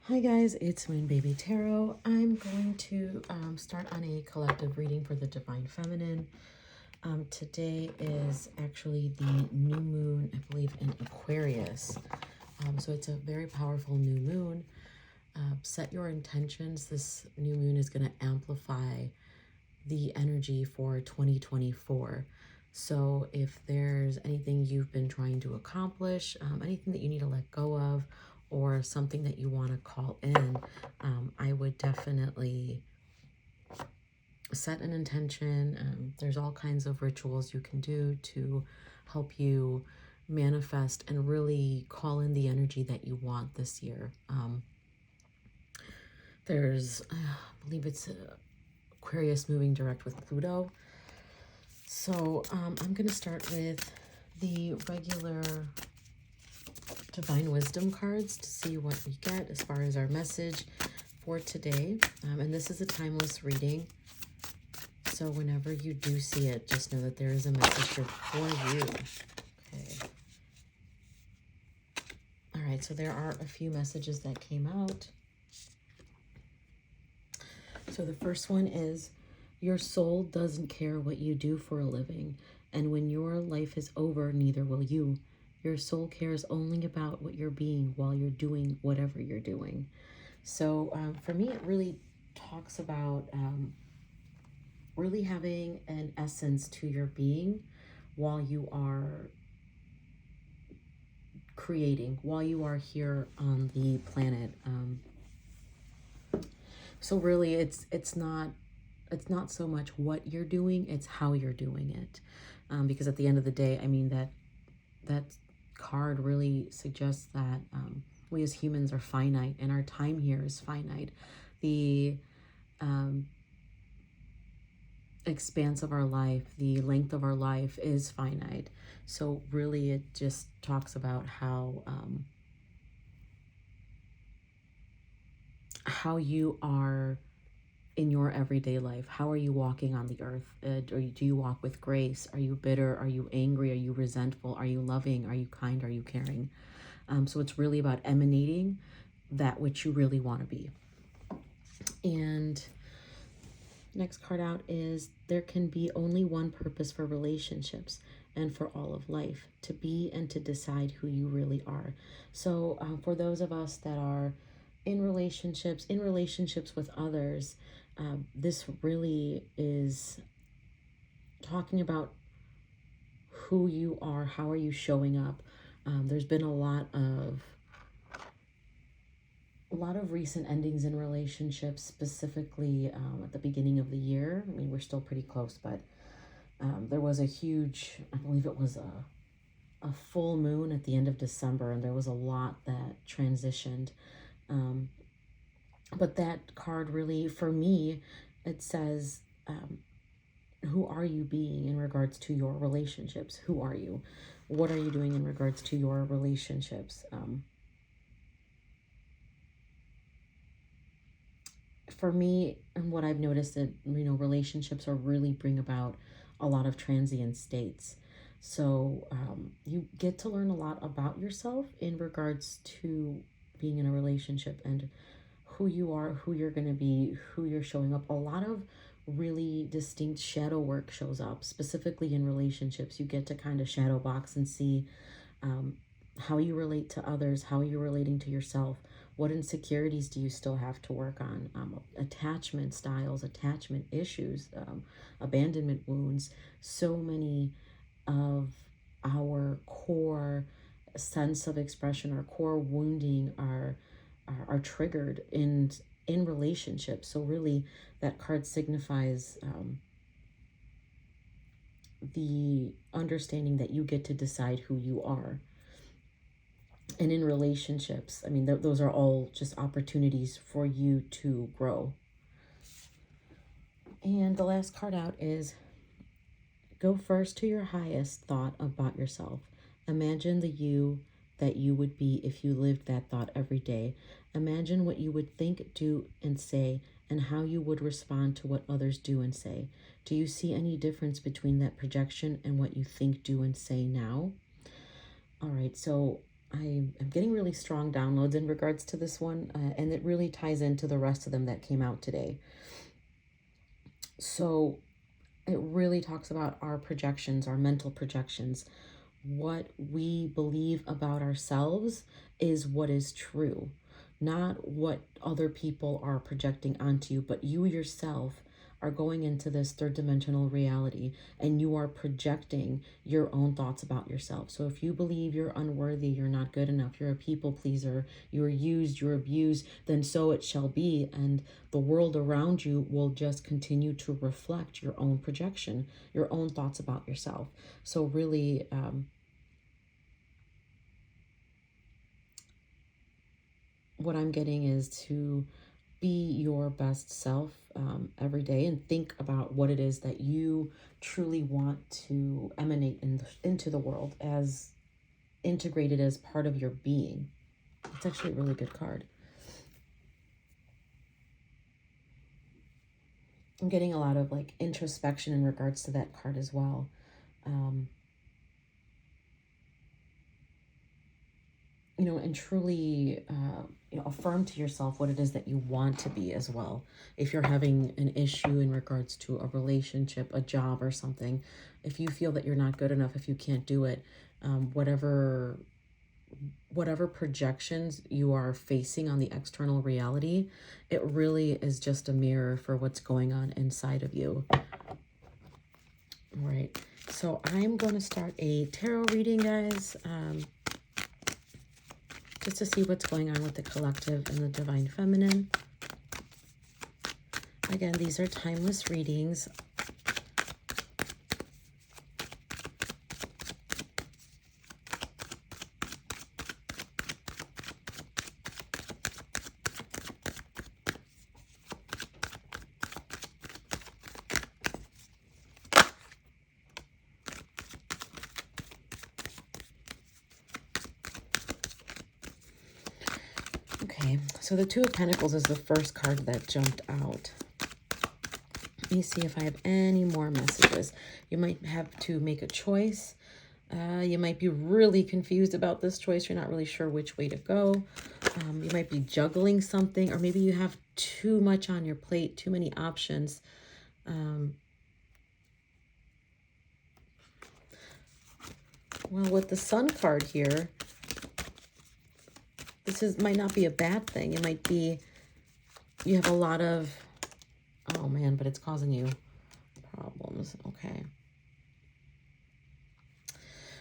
Hi guys, it's Moon Baby Tarot. I'm going to start on a collective reading for the Divine Feminine. Today is actually the new moon, I believe, in Aquarius. So it's a very powerful new moon. Set your intentions. This new moon is going to amplify the energy for 2024. So if there's anything you've been trying to accomplish, anything that you need to let go of, or something that you want to call in, I would definitely set an intention. There's all kinds of rituals you can do to help you manifest and really call in the energy that you want this year. There's, I believe it's Aquarius moving direct with Pluto. So I'm going to start with the regular Divine Wisdom cards to see what we get as far as our message for today. And this is a timeless reading. So whenever you do see it, just know that there is a message here for you. Okay. All right, so there are a few messages that came out. So the first one is, your soul doesn't care what you do for a living, and when your life is over, neither will you. Your soul cares only about what you're being while you're doing whatever you're doing. So for me, it really talks about really having an essence to your being while you are creating, while you are here on the planet. So really, it's not so much what you're doing, it's how you're doing it. Because at the end of the day, I mean, that card really suggests that we as humans are finite and our time here is finite. The expanse of our life, the length of our life is finite. So really it just talks about how you are in your everyday life. How are you walking on the earth? Do you walk with grace? Are you bitter? Are you angry? Are you resentful? Are you loving? Are you kind? Are you caring? So it's really about emanating that which you really want to be. And next card out is, there can be only one purpose for relationships and for all of life: to be and to decide who you really are. So for those of us that are in relationships with others, this really is talking about who you are. How are you showing up? There's been a lot of recent endings in relationships, specifically at the beginning of the year. I mean, we're still pretty close, but there was a huge, I believe it was a full moon at the end of December, and there was a lot that transitioned. But that card really, for me, it says, who are you being in regards to your relationships? Who are you? What are you doing in regards to your relationships? For me, and what I've noticed, that relationships are really bring about a lot of transient states. So you get to learn a lot about yourself in regards to being in a relationship and who you are, who you're going to be, who you're showing up. A lot of really distinct shadow work shows up, specifically in relationships. You get to kind of shadow box and see how you relate to others, how you're relating to yourself. What insecurities do you still have to work on? Attachment styles, attachment issues, abandonment wounds. So many of our core sense of expression, our core wounding are triggered in relationships. So really, that card signifies the understanding that you get to decide who you are. And in relationships, I mean, those are all just opportunities for you to grow. And the last card out is, go first to your highest thought about yourself. Imagine the you that you would be if you lived that thought every day. Imagine what you would think, do, and say, and how you would respond to what others do and say. Do you see any difference between that projection and what you think, do, and say now? All right, so I am getting really strong downloads in regards to this one, and it really ties into the rest of them that came out today. So it really talks about our projections, our mental projections. What we believe about ourselves is what is true, not what other people are projecting onto you, but you yourself are going into this third dimensional reality and you are projecting your own thoughts about yourself. So if you believe you're unworthy, you're not good enough, you're a people pleaser, you're used, you're abused, then so it shall be. And the world around you will just continue to reflect your own projection, your own thoughts about yourself. So really, what I'm getting is to be your best self every day and think about what it is that you truly want to emanate into the world as integrated as part of your being. It's actually a really good card. I'm getting a lot of like introspection in regards to that card as well. And truly, affirm to yourself what it is that you want to be as well. If you're having an issue in regards to a relationship, a job, or something, if you feel that you're not good enough, if you can't do it, whatever projections you are facing on the external reality, it really is just a mirror for what's going on inside of you. All right. So I'm going to start a tarot reading, guys. Just to see what's going on with the collective and the divine feminine. Again, these are timeless readings. Okay, so the Two of Pentacles is the first card that jumped out. Let me see if I have any more messages. You might have to make a choice. You might be really confused about this choice. You're not really sure which way to go. You might be juggling something, or maybe you have too much on your plate, too many options. Well, with the Sun card here, might not be a bad thing. It might be you have a lot of, oh man, but it's causing you problems. Okay.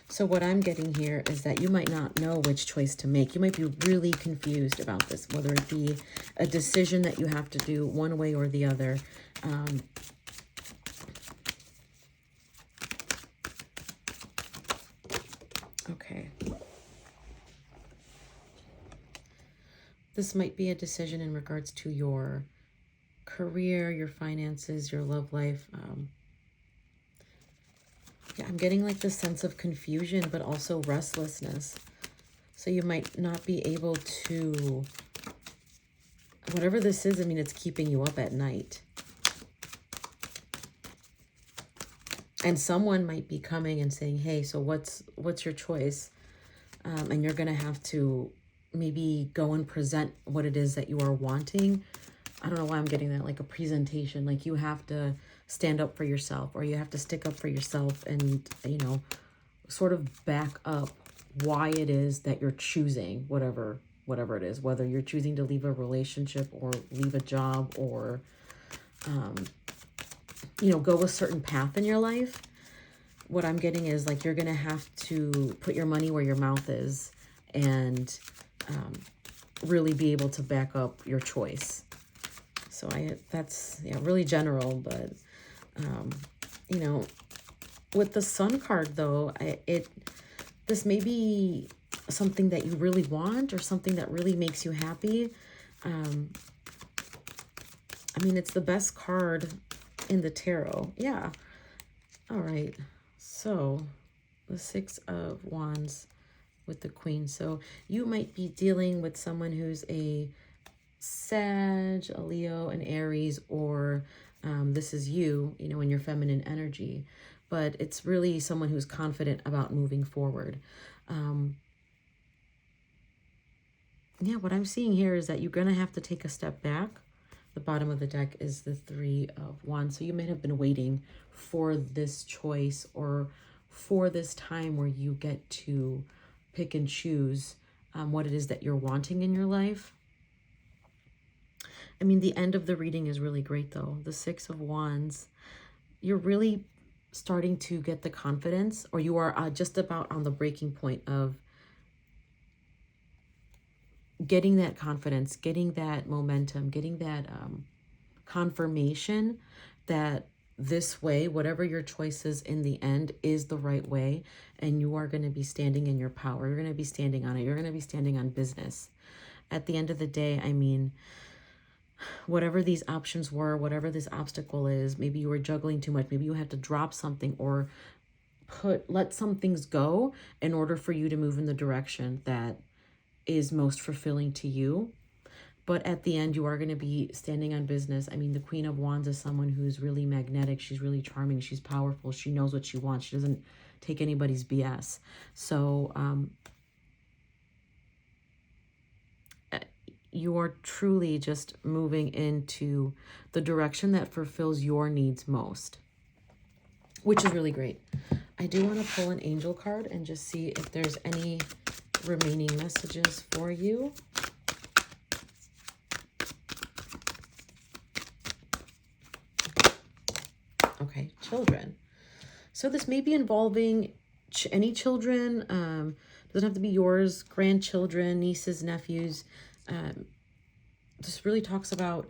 So what I'm getting here is that you might not know which choice to make. You might be really confused about this, whether it be a decision that you have to do one way or the other. Okay. This might be a decision in regards to your career, your finances, your love life. Yeah, I'm getting like this sense of confusion, but also restlessness. So you might not be able to, whatever this is, I mean, it's keeping you up at night. And someone might be coming and saying, hey, so what's your choice? And you're going to have to maybe go and present what it is that you are wanting. I don't know why I'm getting that, like a presentation. Like you have to stand up for yourself, or you have to stick up for yourself and, sort of back up why it is that you're choosing whatever it is, whether you're choosing to leave a relationship or leave a job or, go a certain path in your life. What I'm getting is like you're going to have to put your money where your mouth is and really be able to back up your choice. So that's really general, but with the Sun card though, this may be something that you really want or something that really makes you happy. I mean, it's the best card in the tarot. Yeah. All right. So the Six of Wands with the Queen. So you might be dealing with someone who's a Sag, a Leo, an Aries, or this is you, in your feminine energy. But it's really someone who's confident about moving forward. Yeah, what I'm seeing here is that you're going to have to take a step back. The bottom of the deck is the Three of Wands. So you may have been waiting for this choice or for this time where you get to pick and choose what it is that you're wanting in your life. I mean, the end of the reading is really great, though. The Six of Wands. You're really starting to get the confidence, or you are just about on the breaking point of getting that confidence, getting that momentum, getting that confirmation that this way, whatever your choice is in the end, is the right way. And you are going to be standing in your power. You're going to be standing on it. You're going to be standing on business. At the end of the day, I mean, whatever these options were, whatever this obstacle is, maybe you were juggling too much. Maybe you had to drop something or let some things go in order for you to move in the direction that is most fulfilling to you. But at the end, you are going to be standing on business. I mean, the Queen of Wands is someone who's really magnetic. She's really charming. She's powerful. She knows what she wants. She doesn't take anybody's BS. So you are truly just moving into the direction that fulfills your needs most, which is really great. I do want to pull an angel card and just see if there's any remaining messages for you. Okay, children. So this may be involving any children. Doesn't have to be yours, grandchildren, nieces, nephews. This really talks about,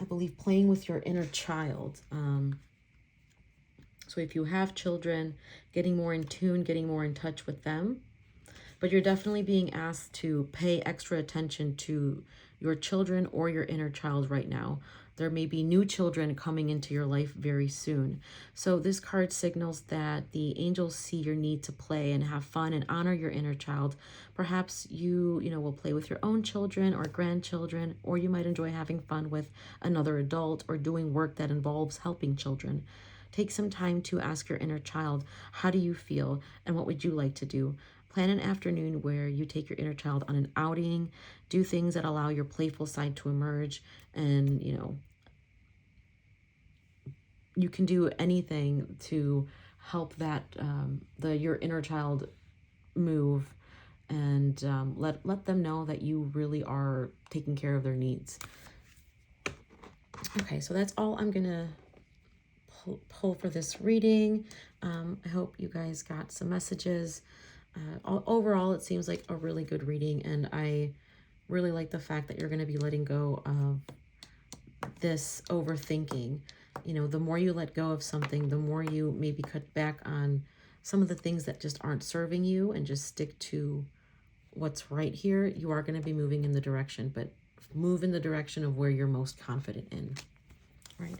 I believe, playing with your inner child. So if you have children, getting more in tune, getting more in touch with them. But you're definitely being asked to pay extra attention to your children or your inner child right now. There may be new children coming into your life very soon. So this card signals that the angels see your need to play and have fun and honor your inner child. Perhaps you will play with your own children or grandchildren, or you might enjoy having fun with another adult or doing work that involves helping children. Take some time to ask your inner child, how do you feel and what would you like to do? Plan an afternoon where you take your inner child on an outing, do things that allow your playful side to emerge, and, you can do anything to help that your inner child move and let them know that you really are taking care of their needs. Okay, so that's all I'm gonna pull for this reading. I hope you guys got some messages. Overall, it seems like a really good reading, and I really like the fact that you're going to be letting go of this overthinking. The more you let go of something, the more you maybe cut back on some of the things that just aren't serving you and just stick to what's right here. You are going to be moving in the direction, but move in the direction of where you're most confident in, right?